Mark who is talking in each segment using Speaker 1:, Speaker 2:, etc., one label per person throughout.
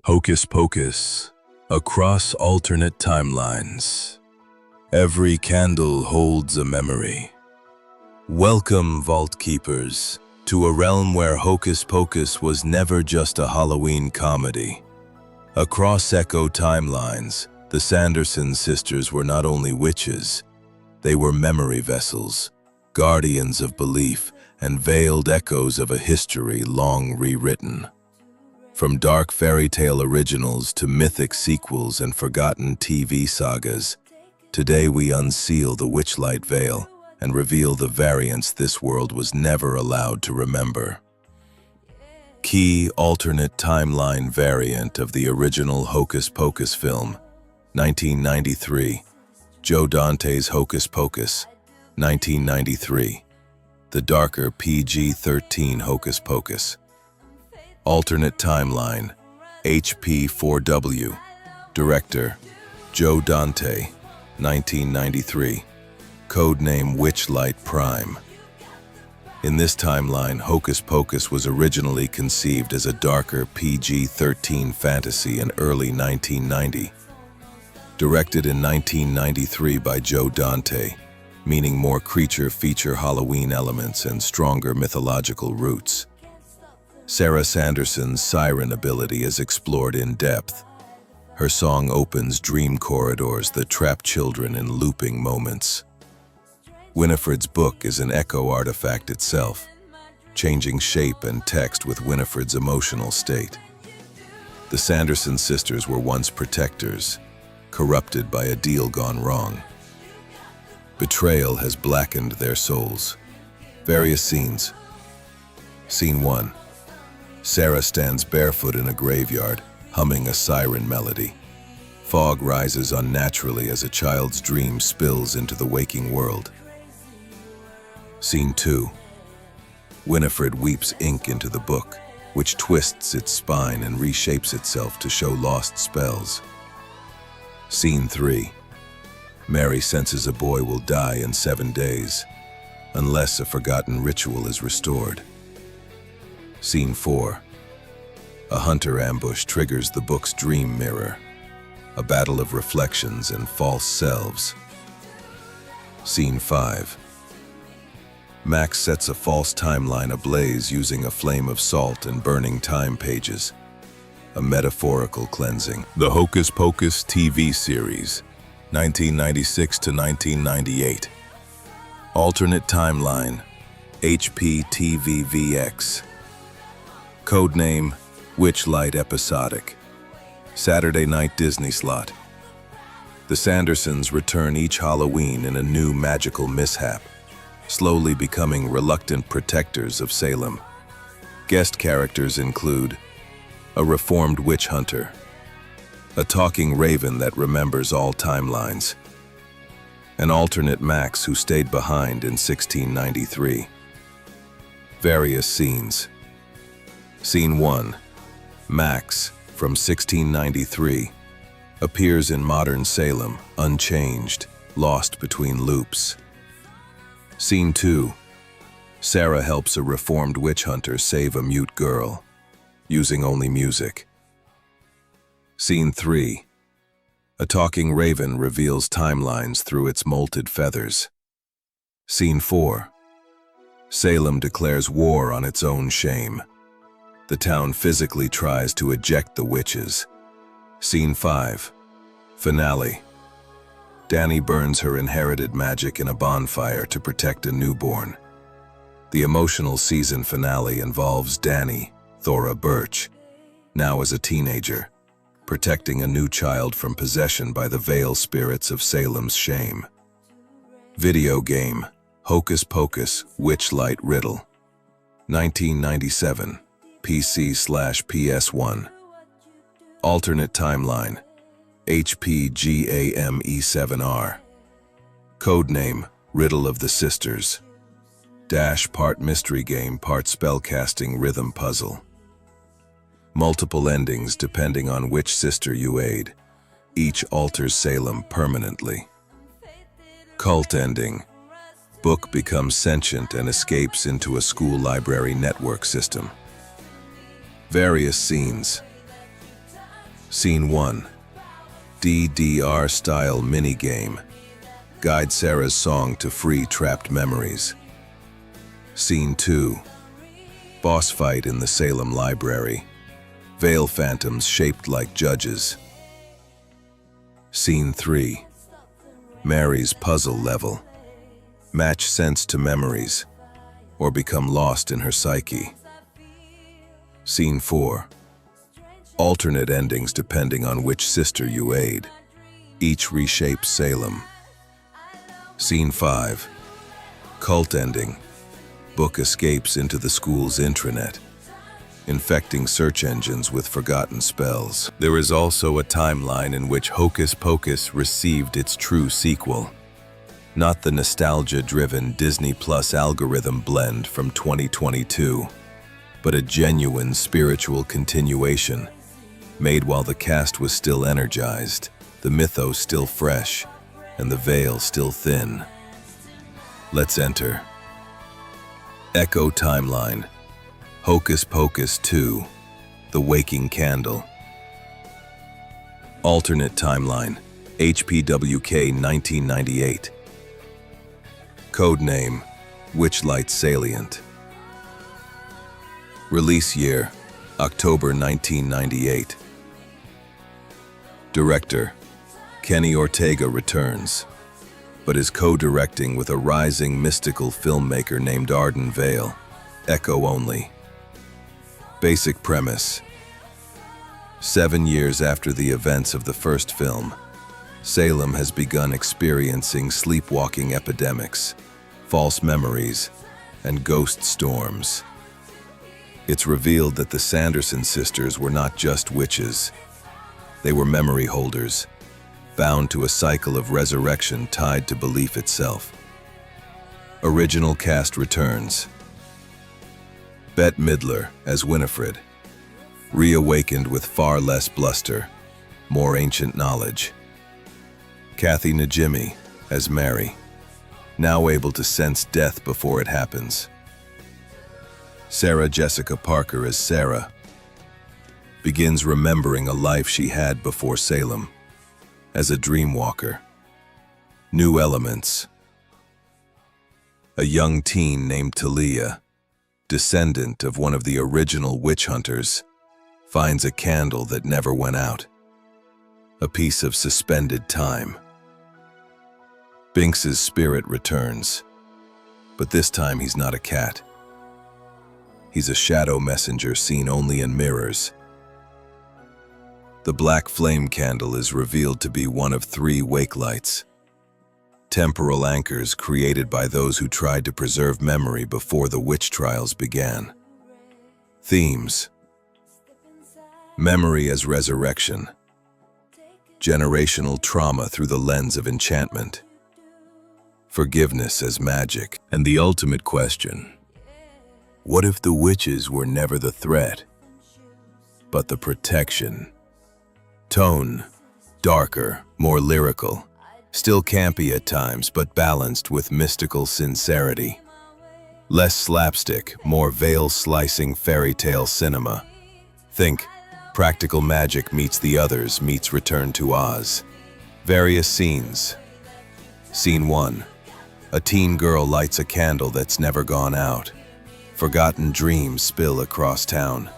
Speaker 1: Hocus Pocus, across alternate timelines. Every candle holds a memory. Welcome, Vault Keepers, to a realm where Hocus Pocus was never just a Halloween comedy. Across echo timelines, the Sanderson sisters were not only witches, they were memory vessels, guardians of belief, and veiled echoes of a history long rewritten. From dark fairy tale originals to mythic sequels and forgotten TV sagas, today we unseal the Witchlight veil and reveal the variants this world was never allowed to remember. Key alternate timeline variant of the original Hocus Pocus film, 1993. Joe Dante's Hocus Pocus, 1993. The darker PG-13 Hocus Pocus. Alternate timeline, HP4W. Director, Joe Dante, 1993. Codename Witchlight Prime. In this timeline, Hocus Pocus was originally conceived as a darker PG-13 fantasy in early 1990. Directed in 1993 by Joe Dante, meaning more creature-feature Halloween elements and stronger mythological roots. Sarah Sanderson's siren ability is explored in depth. Her song opens dream corridors that trap children in looping moments. Winifred's book is an echo artifact itself, changing shape and text with Winifred's emotional state. The Sanderson sisters were once protectors, corrupted by a deal gone wrong. Betrayal has blackened their souls. Various scenes. Scene 1. Sarah stands barefoot in a graveyard, humming a siren melody. Fog rises unnaturally as a child's dream spills into the waking world. Scene 2. Winifred weeps ink into the book, which twists its spine and reshapes itself to show lost spells. Scene 3. Mary senses a boy will die in 7 days, unless a forgotten ritual is restored. Scene 4. A hunter ambush triggers the book's dream mirror, a battle of reflections and false selves. Scene 5. Max sets a false timeline ablaze using a flame of salt and burning time pages, a metaphorical cleansing. The Hocus Pocus TV series, 1996 to 1998. Alternate timeline, HPTVVX. Codename, Witchlight Episodic. Saturday night Disney slot. The Sandersons return each Halloween in a new magical mishap, slowly becoming reluctant protectors of Salem. Guest characters include a reformed witch hunter, a talking raven that remembers all timelines, an alternate Max who stayed behind in 1693. Various scenes. Scene 1. Max, from 1693, appears in modern Salem, unchanged, lost between loops. Scene 2. Sarah helps a reformed witch hunter save a mute girl, using only music. Scene 3. A talking raven reveals timelines through its molted feathers. Scene 4. Salem declares war on its own shame. The town physically tries to eject the witches. Scene 5. Finale. Dani burns her inherited magic in a bonfire to protect a newborn. The emotional season finale involves Dani, Thora Birch, now as a teenager, protecting a new child from possession by the veil spirits of Salem's shame. Video game, Hocus Pocus Witch Light Riddle, 1997, PC/PS1. Alternate timeline, HPGAME7R. Codename, Riddle of the Sisters. Part mystery game, part spellcasting rhythm puzzle. Multiple endings depending on which sister you aid. Each alters Salem permanently. Cult ending. Book becomes sentient and escapes into a school library network system. Various scenes. Scene 1. DDR-style minigame. Guide Sarah's song to free trapped memories. Scene 2. Boss fight in the Salem Library. Veil phantoms shaped like judges. Scene 3. Mary's puzzle level. Match sense to memories, or become lost in her psyche. Scene 4. Alternate endings depending on which sister you aid. Each reshapes Salem. Scene 5. Cult ending. Book escapes into the school's intranet, infecting search engines with forgotten spells. There is also a timeline in which Hocus Pocus received its true sequel. Not the nostalgia-driven Disney Plus algorithm blend from 2022, but a genuine spiritual continuation, made while the cast was still energized, the mythos still fresh, and the veil still thin. Let's enter. Echo Timeline. Hocus Pocus 2. The Waking Candle. Alternate Timeline. HPWK 1998. Codename Witchlight Salient. Release year October 1998. Director Kenny Ortega returns, but is co-directing with a rising mystical filmmaker named Arden Vale. Echo only. Basic premise. 7 years after the events of the first film, Salem has begun experiencing sleepwalking epidemics, false memories, and ghost storms. It's revealed that the Sanderson sisters were not just witches. They were memory holders, bound to a cycle of resurrection tied to belief itself. Original cast returns. Bette Midler as Winifred, reawakened with far less bluster, more ancient knowledge. Kathy Najimy as Mary, now able to sense death before it happens. Sarah Jessica Parker as Sarah, begins remembering a life she had before Salem, as a dreamwalker. New elements. A young teen named Talia, descendant of one of the original witch hunters, finds a candle that never went out. A piece of suspended time. Binks's spirit returns, but this time he's not a cat. He's a shadow messenger seen only in mirrors. The black flame candle is revealed to be one of 3 wake lights, temporal anchors created by those who tried to preserve memory before the witch trials began. Themes. Memory as resurrection. Generational trauma through the lens of enchantment. Forgiveness as magic. And the ultimate question: what if the witches were never the threat, but the protection? Tone, darker, more lyrical, still campy at times, but balanced with mystical sincerity. Less slapstick, more veil-slicing fairy tale cinema. Think Practical Magic meets The Others meets Return to Oz. Various scenes. Scene 1. A teen girl lights a candle that's never gone out. Forgotten dreams spill across town.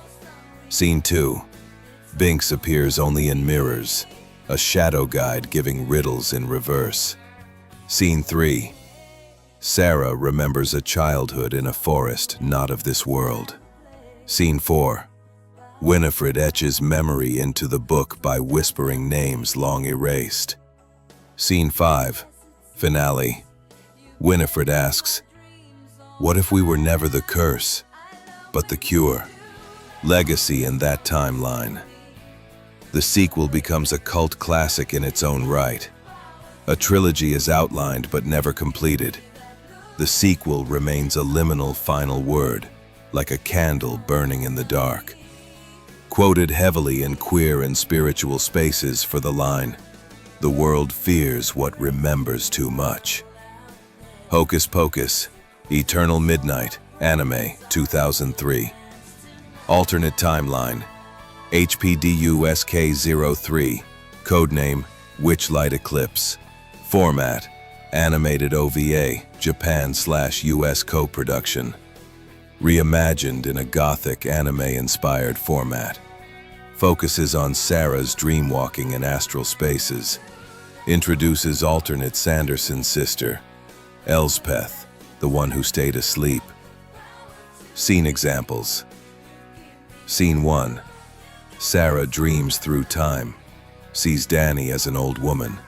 Speaker 1: Scene 2. Binks appears only in mirrors, a shadow guide giving riddles in reverse. Scene 3. Sarah remembers a childhood in a forest not of this world. Scene 4. Winifred etches memory into the book by whispering names long erased. Scene 5. Finale. Winifred asks, what if we were never the curse, but the cure? Legacy in that timeline. The sequel becomes a cult classic in its own right. A trilogy is outlined but never completed. The sequel remains a liminal final word, like a candle burning in the dark. Quoted heavily in queer and spiritual spaces for the line, "The world fears what remembers too much." Hocus Pocus, Eternal Midnight, anime, 2003. Alternate timeline. HPDUSK03, codename Witchlight Eclipse. Format: animated OVA, Japan/US co-production. Reimagined in a Gothic anime-inspired format. Focuses on Sarah's dreamwalking in astral spaces. Introduces alternate Sanderson sister, Elspeth, the one who stayed asleep. Scene examples. Scene 1. Sarah dreams through time, sees Danny as an old woman.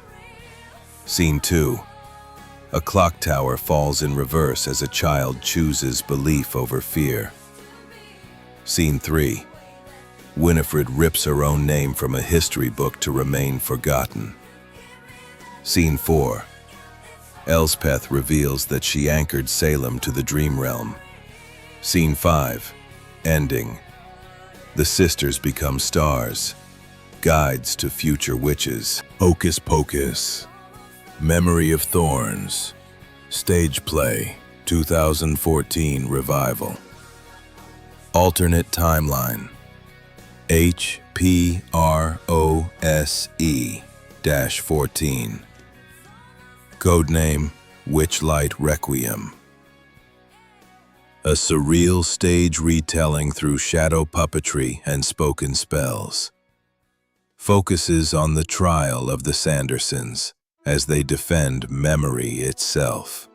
Speaker 1: Scene 2. A clock tower falls in reverse as a child chooses belief over fear. Scene 3. Winifred rips her own name from a history book to remain forgotten. Scene 4. Elspeth reveals that she anchored Salem to the dream realm. Scene 5. Ending. The sisters become stars, guides to future witches. Hocus Pocus, Memory of Thorns, stage play, 2014 revival. Alternate timeline, HPROSE-14. Codename Witchlight Requiem. A surreal stage retelling through shadow puppetry and spoken spells. Focuses on the trial of the Sandersons as they defend memory itself.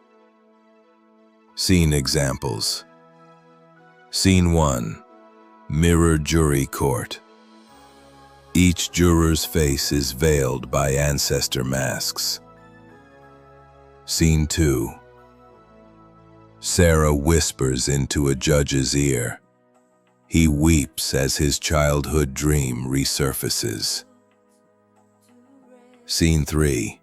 Speaker 1: Scene examples. Scene 1. Mirror jury court. Each juror's face is veiled by ancestor masks. Scene 2. Sarah whispers into a judge's ear. He weeps as his childhood dream resurfaces. Scene 3.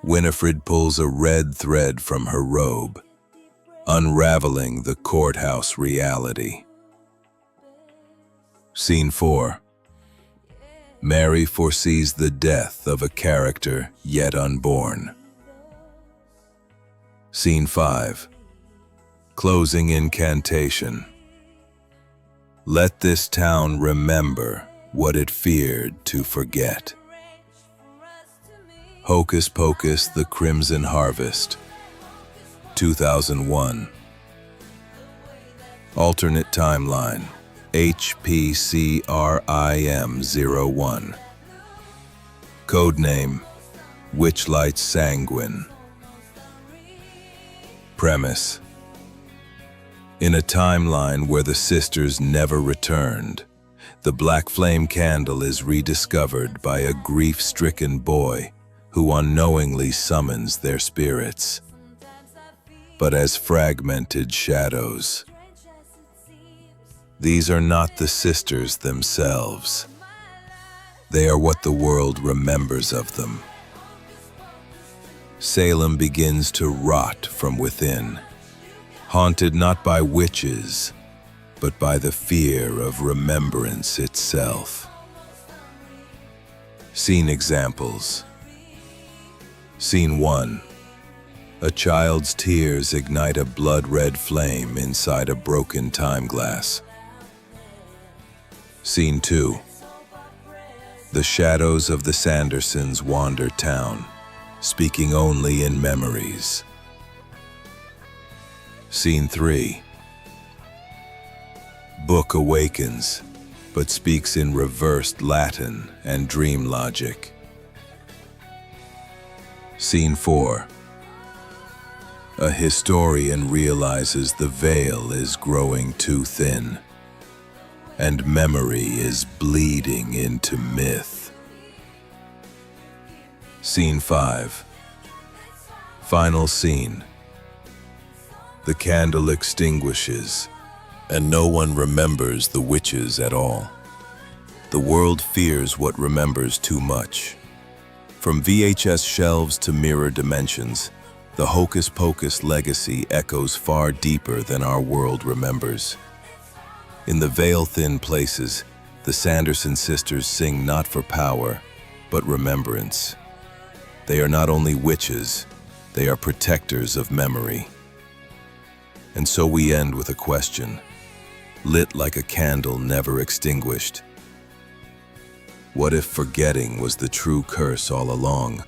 Speaker 1: Winifred pulls a red thread from her robe, unraveling the courthouse reality. Scene 4. Mary foresees the death of a character yet unborn. Scene 5. Closing incantation. Let this town remember what it feared to forget. Hocus Pocus: The Crimson Harvest, 2001. Alternate timeline, HPCRIM01. Codename Witchlight Sanguine. Premise: in a timeline where the sisters never returned, the black flame candle is rediscovered by a grief-stricken boy who unknowingly summons their spirits, but as fragmented shadows. These are not the sisters themselves. They are what the world remembers of them. Salem begins to rot from within, haunted not by witches, but by the fear of remembrance itself. Scene examples. Scene 1. A child's tears ignite a blood-red flame inside a broken time glass. Scene 2. The shadows of the Sandersons wander town, speaking only in memories. Scene 3. Book awakens, but speaks in reversed Latin and dream logic. Scene 4. A historian realizes the veil is growing too thin, and memory is bleeding into myth. Scene 5. Final scene. The candle extinguishes, and no one remembers the witches at all. The world fears what remembers too much. From VHS shelves to mirror dimensions, the Hocus Pocus legacy echoes far deeper than our world remembers. In the veil-thin places, the Sanderson sisters sing not for power, but remembrance. They are not only witches, they are protectors of memory. And so we end with a question. lit like a candle never extinguished. What if forgetting was the true curse all along?